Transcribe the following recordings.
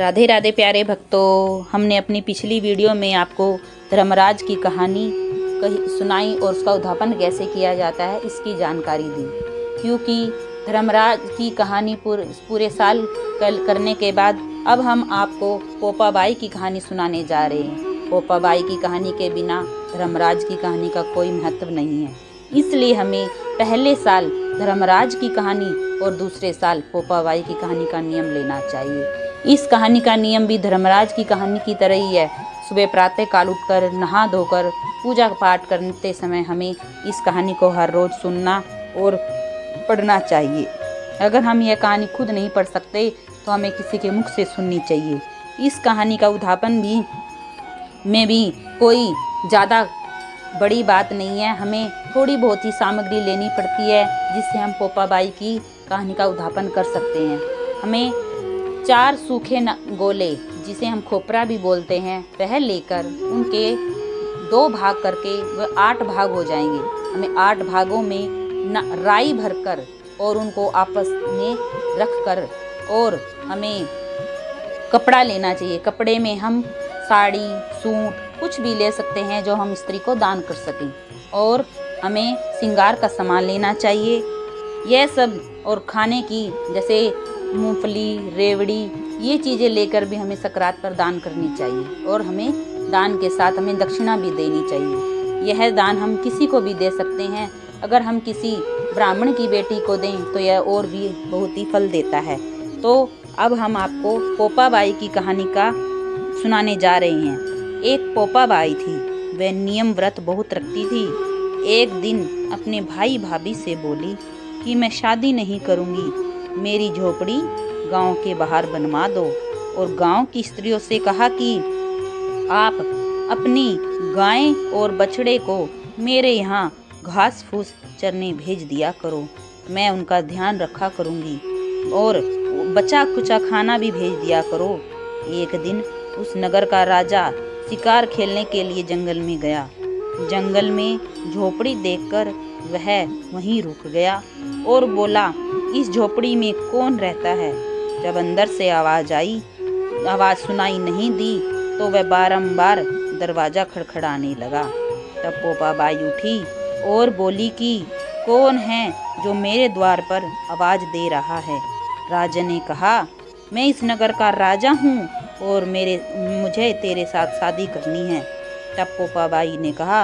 राधे राधे प्यारे भक्तों, हमने अपनी पिछली वीडियो में आपको धर्मराज की कहानी सुनाई और उसका उद्धापन कैसे किया जाता है इसकी जानकारी दी। क्योंकि धर्मराज की कहानी पूरे साल करने के बाद अब हम आपको पोपाबाई की कहानी सुनाने जा रहे हैं। पोपाबाई की कहानी के बिना धर्मराज की कहानी का कोई महत्व नहीं है, इसलिए हमें पहले साल धर्मराज की कहानी और दूसरे साल पोपाबाई की कहानी का नियम लेना चाहिए। इस कहानी का नियम भी धर्मराज की कहानी की तरह ही है। सुबह प्रातः काल उठकर नहा धोकर पूजा पाठ करते समय हमें इस कहानी को हर रोज सुनना और पढ़ना चाहिए। अगर हम यह कहानी खुद नहीं पढ़ सकते तो हमें किसी के मुख से सुननी चाहिए। इस कहानी का उद्धापन में भी कोई ज़्यादा बड़ी बात नहीं है, हमें थोड़ी बहुत ही सामग्री लेनी पड़ती है जिससे हम पोपाबाई की कहानी का उद्धापन कर सकते हैं। हमें 4 सूखे गोले, जिसे हम खोपरा भी बोलते हैं, वह लेकर उनके 2 भाग करके वह 8 भाग हो जाएंगे। हमें 8 भागों में राई भरकर और उनको आपस में रखकर और हमें कपड़ा लेना चाहिए। कपड़े में हम साड़ी, सूट कुछ भी ले सकते हैं जो हम स्त्री को दान कर सकें। और हमें श्रृंगार का सामान लेना चाहिए। यह सब और खाने की जैसे मूंगफली, रेवड़ी, ये चीज़ें लेकर भी हमें सकरात पर दान करनी चाहिए। और हमें दान के साथ हमें दक्षिणा भी देनी चाहिए। यह दान हम किसी को भी दे सकते हैं। अगर हम किसी ब्राह्मण की बेटी को दें तो यह और भी बहुत ही फल देता है। तो अब हम आपको पोपाबाई की कहानी का सुनाने जा रहे हैं। एक पोपाबाई थी, वह नियम व्रत बहुत रखती थी। एक दिन अपने भाई भाभी से बोली कि मैं शादी नहीं करूँगी, मेरी झोपड़ी गांव के बाहर बनवा दो। और गांव की स्त्रियों से कहा कि आप अपनी गाय और बछड़े को मेरे यहाँ घास फूस चरने भेज दिया करो, मैं उनका ध्यान रखा करूँगी। और बचा कुचा खाना भी भेज दिया करो। एक दिन उस नगर का राजा शिकार खेलने के लिए जंगल में गया। जंगल में झोपड़ी देखकर वह वहीं रुक गया और बोला, इस झोपड़ी में कौन रहता है? जब अंदर से आवाज़ सुनाई नहीं दी तो वह बारंबार दरवाज़ा खड़खड़ाने लगा। तब पोपाबाई उठी और बोली कि कौन है जो मेरे द्वार पर आवाज़ दे रहा है? राजा ने कहा, मैं इस नगर का राजा हूँ और मुझे तेरे साथ शादी करनी है। तब पोपाबाई ने कहा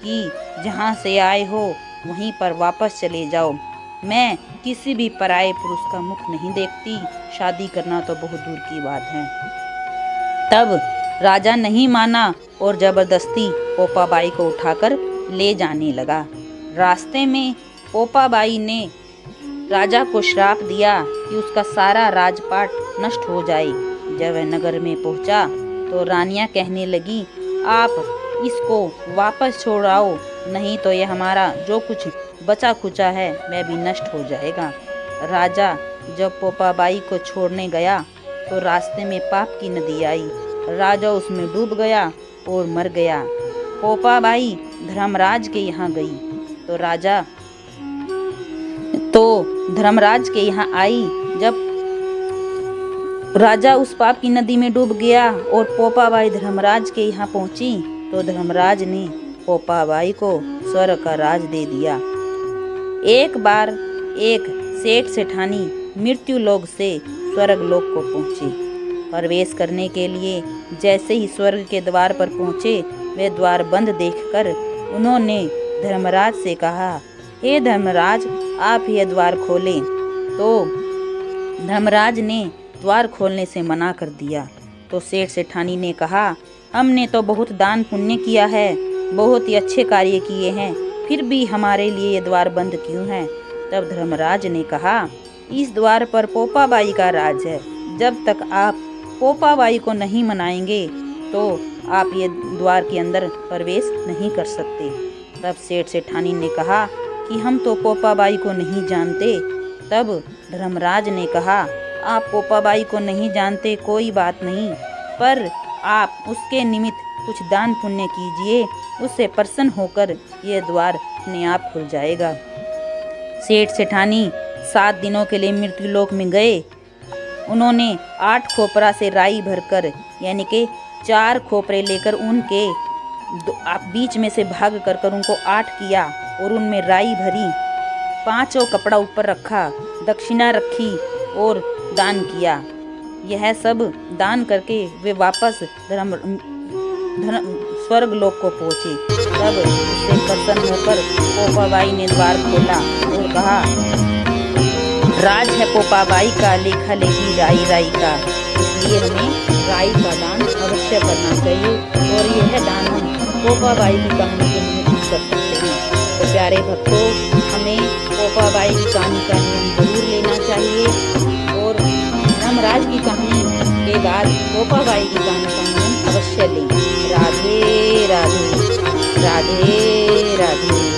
कि जहाँ से आए हो वहीं पर वापस चले जाओ, मैं किसी भी पराये पुरुष का मुख नहीं देखती, शादी करना तो बहुत दूर की बात है। तब राजा नहीं माना और जबरदस्ती पोपाबाई को उठाकर ले जाने लगा। रास्ते में पोपाबाई ने राजा को श्राप दिया कि उसका सारा राजपाट नष्ट हो जाए। जब वह नगर में पहुंचा तो रानियां कहने लगी, आप इसको वापस छोड़ाओ, नहीं तो यह हमारा जो कुछ बचा खुचा है वह भी नष्ट हो जाएगा। राजा जब पोपाबाई को छोड़ने गया तो रास्ते में पाप की नदी आई। राजा उसमें डूब गया और मर गया। पोपाबाई धर्मराज के यहाँ गई तो धर्मराज के यहाँ आई। जब राजा उस पाप की नदी में डूब गया और पोपाबाई धर्मराज के यहाँ पहुंची तो धर्मराज ने पोपाबाई को स्वर्ग का राज दे दिया। एक बार एक सेठ सेठानी मृत्यु लोक से स्वर्ग लोक को पहुंचे। प्रवेश करने के लिए जैसे ही स्वर्ग के द्वार पर पहुंचे, वे द्वार बंद देखकर उन्होंने धर्मराज से कहा, हे धर्मराज, आप यह द्वार खोलें। तो धर्मराज ने द्वार खोलने से मना कर दिया। तो सेठ सेठानी ने कहा, हमने तो बहुत दान पुण्य किया है, बहुत ही अच्छे कार्य किए हैं, फिर भी हमारे लिए ये द्वार बंद क्यों है? तब धर्मराज ने कहा, इस द्वार पर पोपाबाई का राज है, जब तक आप पोपाबाई को नहीं मनाएंगे तो आप ये द्वार के अंदर प्रवेश नहीं कर सकते। तब सेठ सेठानी ने कहा कि हम तो पोपाबाई को नहीं जानते। तब धर्मराज ने कहा, आप पोपाबाई को नहीं जानते कोई बात नहीं, पर आप उसके निमित्त कुछ दान पुण्य कीजिए, उससे प्रसन्न होकर यह द्वार अपने आप खुल जाएगा। सेठ सेठानी 7 दिनों के लिए मृत्यु लोक में गए उन्होंने 8 खोपरा से राई भरकर यानी कि 4 खोपरे लेकर उनके बीच में से भाग कर उनको 8 किया और उनमें राई भरी, 5 कपड़ा ऊपर रखा, दक्षिणा रखी और दान किया। यह सब दान करके वे वापस स्वर्ग लोक को पहुँचे। तब उससे प्रसन्न होकर पोपाबाई ने द्वार खोला और कहा, राज है पोपाबाई का, लेखा लेगी राई राई का। इसलिए हमें राई का दान अवश्य करना चाहिए और यह दान हम पोपाबाई की कहानी के निमित्त कर सकते हैं। तो प्यारे भक्तों, हमें पोपाबाई की कहानी का नियम जरूर लेना चाहिए और धर्मराज की कहानी के बाद पोपाबाई की कहानी का नियम अवश्य लें। राधे राधे, राधे राधे।